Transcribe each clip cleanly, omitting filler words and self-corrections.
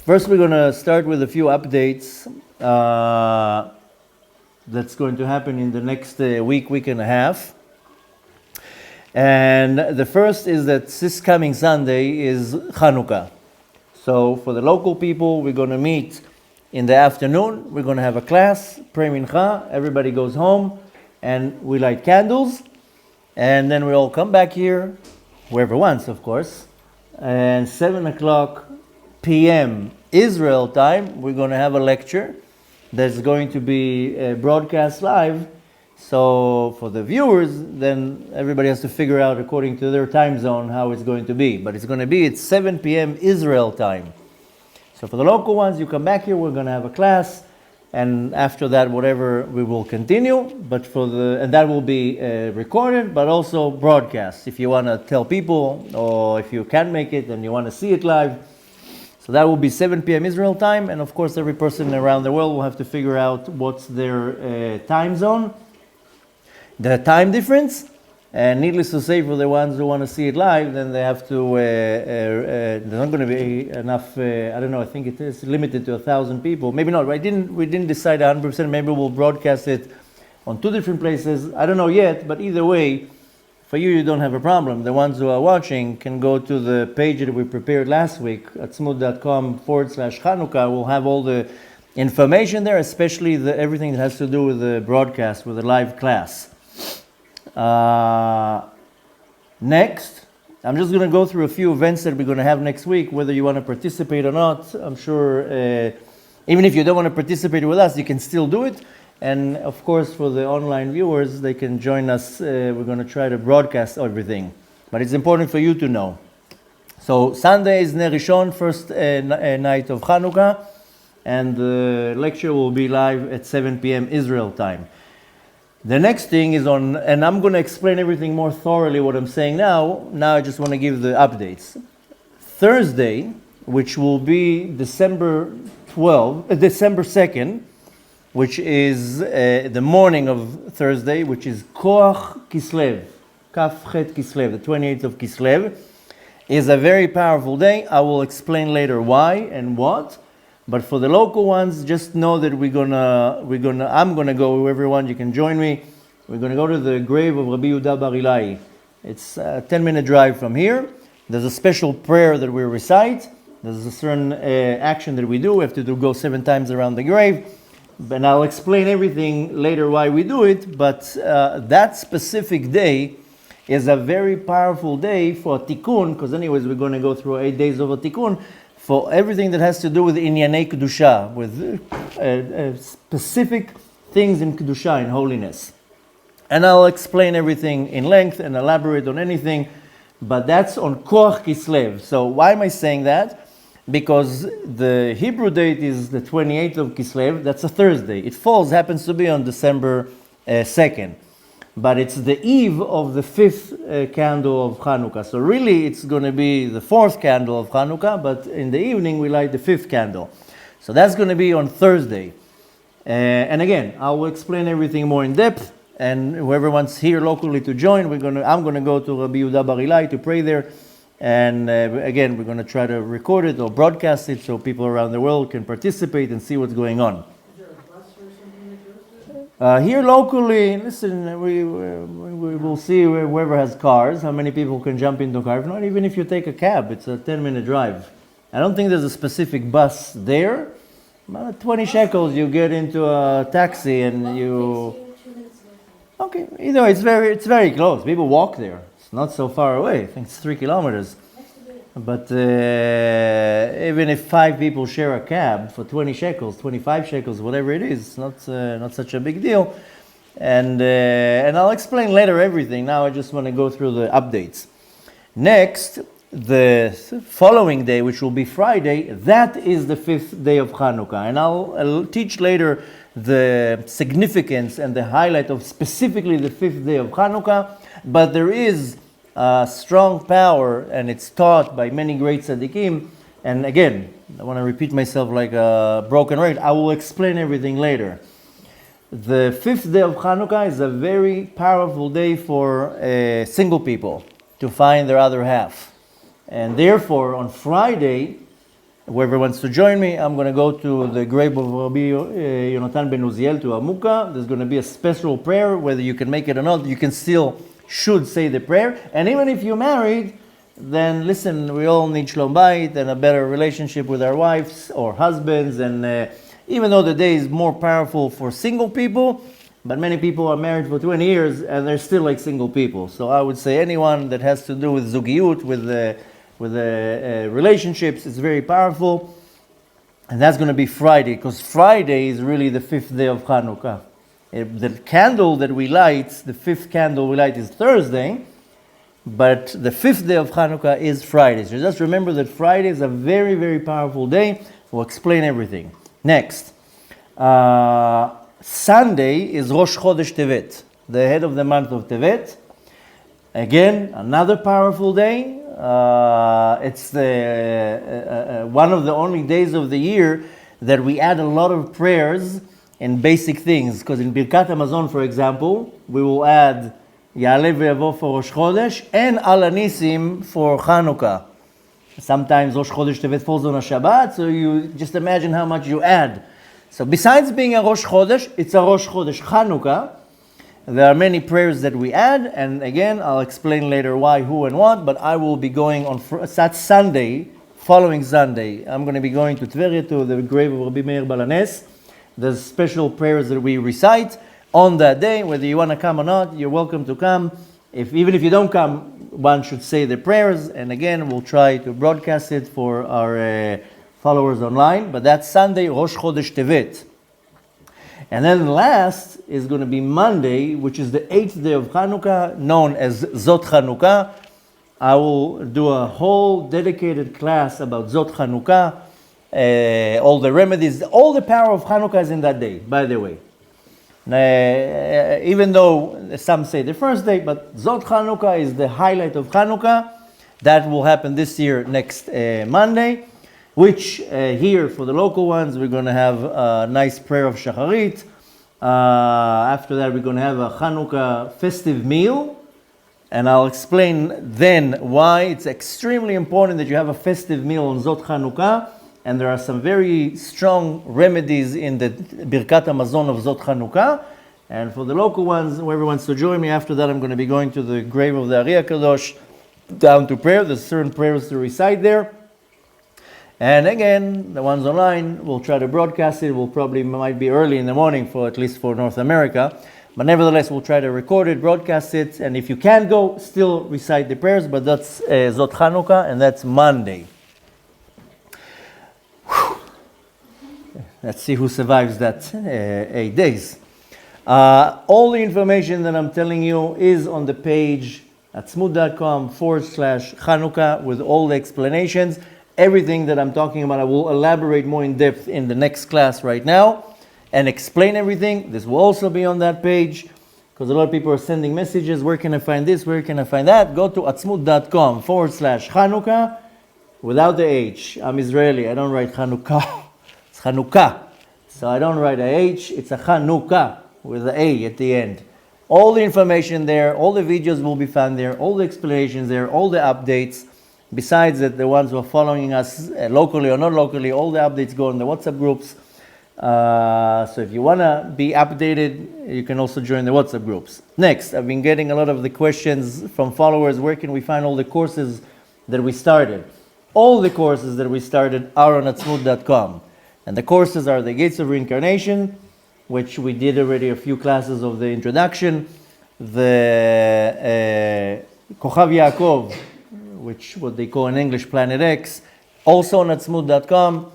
First, we're going to start with a few updates that's going to happen in the next week and a half. And the first is that this coming Sunday is Chanuka. So for the local people, we're going to meet in the afternoon. We're going to have a class, pray mincha, everybody goes home, and we light candles. And then we all come back here, whoever wants, of course. And 7 o'clock p.m. Israel time, we're going to have a lecture that's going to be broadcast live. So for the viewers, then everybody has to figure out according to their time zone how it's going to be. But it's going to be at 7 p.m. Israel time. So for the local ones, you come back here, we're going to have a class. And after that, whatever, we will continue. But and that will be recorded, but also broadcast. If you want to tell people, or if you can't make it and you want to see it live. So that will be 7 p.m. Israel time. And of course, every person around the world will have to figure out what's their time zone. The time difference, and needless to say, for the ones who want to see it live, then they have to, there's not going to be enough, I don't know, I think it is limited to 1,000 people. Maybe not, we didn't decide 100%, maybe we'll broadcast it on 2 different places. I don't know yet, but either way, for you don't have a problem. The ones who are watching can go to the page that we prepared last week, atzmut.com/Chanuka. We'll have all the information there, especially everything that has to do with the broadcast, with the live class. Next, I'm just going to go through a few events that we're going to have next week, whether you want to participate or not. I'm sure even if you don't want to participate with us, you can still do it. And of course, for the online viewers, they can join us. We're going to try to broadcast everything. But it's important for you to know. So Sunday is Ner Rishon, first night of Hanukkah. And the lecture will be live at 7 p.m. Israel time. The next thing is and I'm going to explain everything more thoroughly what I'm saying now. Now I just want to give the updates. Thursday, which will be December 2nd, which is the morning of Thursday, which is Koach Kislev, Kaf Chet Kislev, the 28th of Kislev, is a very powerful day. I will explain later why and what. But for the local ones, just know that I'm gonna go, everyone, you can join me. We're gonna go to the grave of Rabbi Yehuda Bar Ilai. It's a 10-minute drive from here. There's a special prayer that we recite. There's a certain action that we do. We have to go 7 times around the grave. And I'll explain everything later why we do it. But that specific day is a very powerful day for tikkun, because anyways, we're going to go through 8 days of a tikkun, for everything that has to do with Inyanei Kedusha, with specific things in Kedusha, in holiness. And I'll explain everything in length and elaborate on anything, but that's on Koach Kislev. So why am I saying that? Because the Hebrew date is the 28th of Kislev, that's a Thursday. It happens to be on December 2nd. But it's the eve of the 5th candle of Hanukkah. So really it's going to be the 4th candle of Hanukkah, but in the evening we light the 5th candle. So that's going to be on Thursday. And again, I will explain everything more in depth, and whoever wants here locally to join, I'm going to go to Rabbi Yehuda Bar Ilai to pray there. And again, we're going to try to record it or broadcast it so people around the world can participate and see what's going on. Here locally, listen, we will see whoever has cars, how many people can jump into a car. If not, even if you take a cab, it's a 10-minute drive. I don't think there's a specific bus there. About 20 shekels, you get into a taxi and you... Okay, either way, it's very close. People walk there. It's not so far away. I think it's 3 kilometers. But even if 5 people share a cab for 20 shekels, 25 shekels, whatever it is, it's not such a big deal. And I'll explain later everything. Now I just want to go through the updates. Next, the following day, which will be Friday, that is the 5th day of Hanukkah. And I'll teach later the significance and the highlight of specifically the 5th day of Hanukkah. But there is strong power, and it's taught by many great tzaddikim. And again, I want to repeat myself like a broken record. I will explain everything later. The 5th day of Hanukkah is a very powerful day for single people to find their other half. And therefore, on Friday, Whoever wants to join me, I'm going to go to the grave of Rabbi Yonatan ben Uziel to Hanukkah. There's going to be a special prayer, whether you can make it or not. You can should say the prayer. And even if you're married, then listen, we all need shalom bayit and a better relationship with our wives or husbands. And even though the day is more powerful for single people, but many people are married for 20 years and they're still like single people. So I would say anyone that has to do with zugiyut, with relationships, it's very powerful. And that's going to be Friday, because Friday is really the 5th day of Hanukkah. The candle that we light, the 5th candle we light is Thursday, but the 5th day of Hanukkah is Friday. So just remember that Friday is a very, very powerful day. We'll explain everything. Next, Sunday is Rosh Chodesh Tevet, the head of the month of Tevet. Again, another powerful day. It's one of the only days of the year that we add a lot of prayers and basic things. Because in Birkat Hamazon, for example, we will add Ya'aleh V'yavo for Rosh Chodesh and Al Anisim for Chanuka. Sometimes Rosh Chodesh Tevet falls on a Shabbat, so you just imagine how much you add. So besides being a Rosh Chodesh, it's a Rosh Chodesh Chanuka. There are many prayers that we add, and again, I'll explain later why, who, and what, but I will be going on Sunday, following Sunday. I'm going to be going to Tveria, to the grave of Rabbi Meir Balanes. There's special prayers that we recite on that day. Whether you want to come or not, you're welcome to come. Even if you don't come, one should say the prayers, and again, we'll try to broadcast it for our followers online. But that's Sunday, Rosh Chodesh Tevet. And then last is going to be Monday, which is the 8th day of Hanukkah, known as Zot Chanuka. I will do a whole dedicated class about Zot Chanuka, all the remedies, all the power of Hanukkah is in that day, by the way. Even though some say the first day, but Zot Chanuka is the highlight of Hanukkah. That will happen this year, next Monday. Which here, for the local ones, we're going to have a nice prayer of Shacharit. After that, we're going to have a Hanukkah festive meal. And I'll explain then why it's extremely important that you have a festive meal on Zot Hanukkah. And there are some very strong remedies in the Birkat Hamazon of Zot Hanukkah. And for the local ones, whoever wants to join me, after that I'm going to be going to the grave of the Ari HaKadosh, down to prayer. There's certain prayers to recite there. And again, the ones online, we'll try to broadcast it. Might be early in the morning, for at least for North America. But nevertheless, we'll try to record it, broadcast it. And if you can't go, still recite the prayers. But that's Zot Chanuka, and that's Monday. Whew. Let's see who survives that 8 days. All the information that I'm telling you is on the page at smooth.com/Chanukah with all the explanations. Everything that I'm talking about, I will elaborate more in depth in the next class right now and explain everything. This will also be on that page, because a lot of people are sending messages. Where can I find this? Where can I find that? Go to atzmut.com/Chanukah without the H. I'm Israeli. I don't write Chanuka. It's Chanuka. So I don't write a H. It's a Chanuka with an A at the end. All the information there, all the videos will be found there, all the explanations there, all the updates. Besides that, the ones who are following us locally or not locally, all the updates go in the WhatsApp groups. So if you want to be updated, you can also join the WhatsApp groups. Next, I've been getting a lot of the questions from followers. Where can we find all the courses that we started? All the courses that we started are on atzmut.com. And the courses are the Gates of Reincarnation, which we did already a few classes of the introduction. The Kochav Yaakov, which what they call in English Planet X, also on atzmut.com.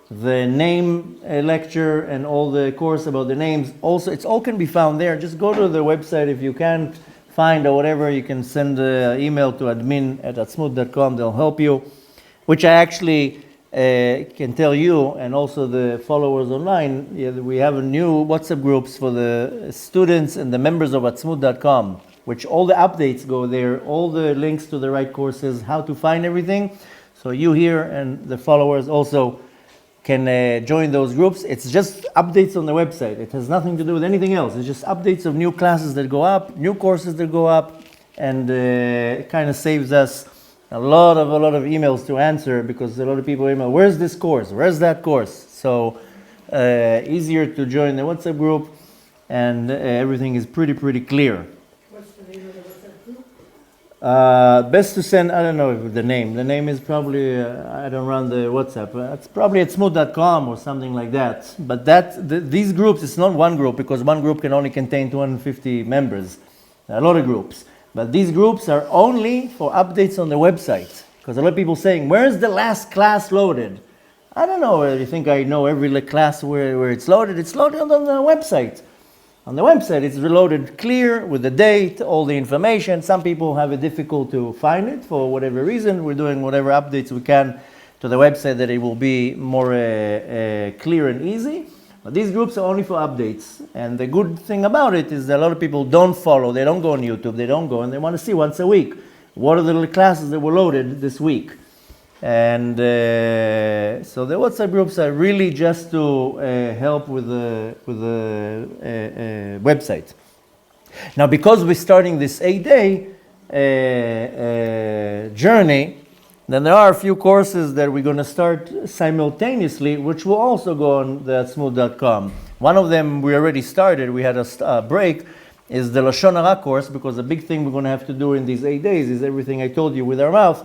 The name lecture and all the course about the names, also it's all can be found there. Just go to the website. If you can't find or whatever, you can send an email to admin@atzmut.com. They'll help you, which I actually can tell you, and also the followers online. We have a new WhatsApp groups for the students and the members of atzmut.com, which all the updates go there, all the links to the right courses, how to find everything. So you here and the followers also can join those groups. It's just updates on the website. It has nothing to do with anything else. It's just updates of new classes that go up, new courses that go up, and it kind of saves us a lot of emails to answer because a lot of people email, where's this course? Where's that course? So easier to join the WhatsApp group, and everything is pretty clear. What's the name of the WhatsApp group? Best to send, I don't know if the name. The name is probably, I don't run the WhatsApp. It's probably at smooth.com or something like that. But these groups, it's not one group because one group can only contain 250 members. There are a lot of groups. But these groups are only for updates on the website. Because a lot of people saying, where's the last class loaded? I don't know, you think I know every class where it's loaded? It's loaded on the website. On the website, it's reloaded clear with the date, all the information. Some people have it difficult to find it for whatever reason. We're doing whatever updates we can to the website that it will be more clear and easy. But these groups are only for updates. And the good thing about it is that a lot of people don't follow. They don't go on YouTube. They don't go, and they want to see once a week what are the classes that were loaded this week. And so the WhatsApp groups are really just to help with the website. Now, because we're starting this 8-day journey, then there are a few courses that we're going to start simultaneously, which will also go on the smooth.com. One of them we already started. We had a break. Is the Lashon Hara course, because the big thing we're going to have to do in these 8 days is everything I told you with our mouth.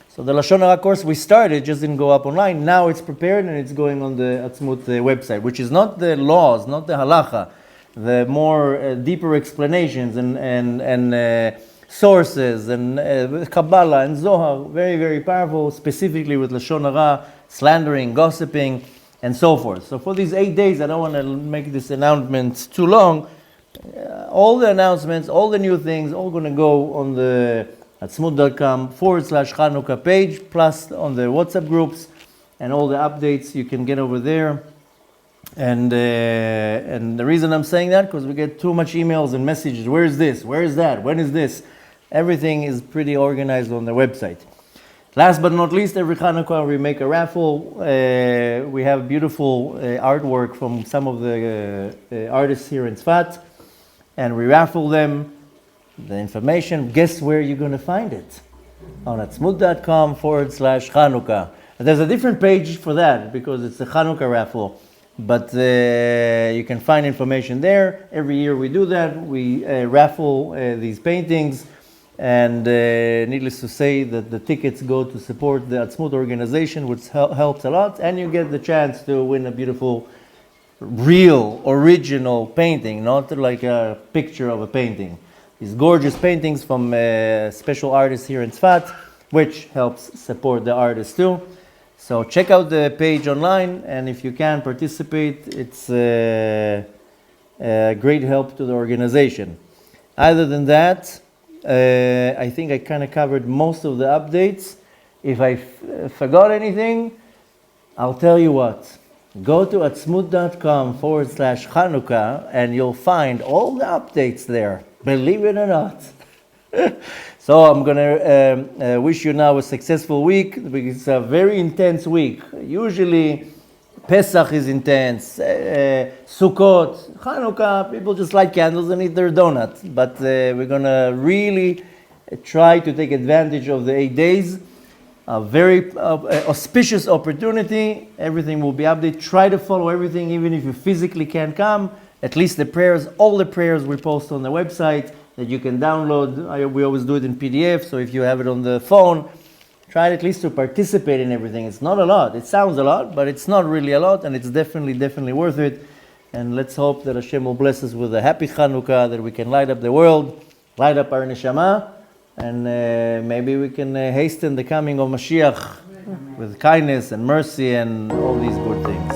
So the Lashon Hara course we started, just didn't go up online. Now it's prepared and it's going on the Atzmut website, which is not the laws, not the halacha, the more deeper explanations and sources and Kabbalah and Zohar, very powerful, specifically with Lashon Hara, slandering, gossiping, and so forth. So for these 8 days, I don't want to make this announcement too long. All the announcements, all the new things, all going to go on the atzmut.com/Chanuka page, plus on the WhatsApp groups, and all the updates you can get over there. And the reason I'm saying that, because we get too much emails and messages. Where is this? Where is that? When is this? Everything is pretty organized on the website. Last but not least, every Hanukkah we make a raffle. We have beautiful artwork from some of the artists here in Tzfat, and we raffle them. The information, guess where you're going to find it? On atzmut.com/Chanuka. There's a different page for that because it's a Hanukkah raffle. But you can find information there. Every year we do that. We raffle these paintings. And needless to say that the tickets go to support the Atzmut organization, which helps a lot. And you get the chance to win a beautiful, real, original painting, not like a picture of a painting. These gorgeous paintings from special artists here in Tzfat, which helps support the artists too. So check out the page online, and if you can participate, it's a great help to the organization. Other than that, I think I kind of covered most of the updates. If I forgot anything, I'll tell you what. Go to atzmut.com/Chanuka and you'll find all the updates there. Believe it or not. So I'm going to wish you now a successful week. It's a very intense week. Usually Pesach is intense. Sukkot, Hanukkah, people just light candles and eat their donut. But we're going to really try to take advantage of the 8 days. A very auspicious opportunity. Everything will be updated. Try to follow everything, even if you physically can't come. At least the prayers, all the prayers we post on the website that you can download. We always do it in PDF, so if you have it on the phone, try at least to participate in everything. It's not a lot. It sounds a lot, but it's not really a lot, and it's definitely worth it. And let's hope that Hashem will bless us with a happy Chanukah, that we can light up the world, light up our neshama, and maybe we can hasten the coming of Mashiach with kindness and mercy and all these good things.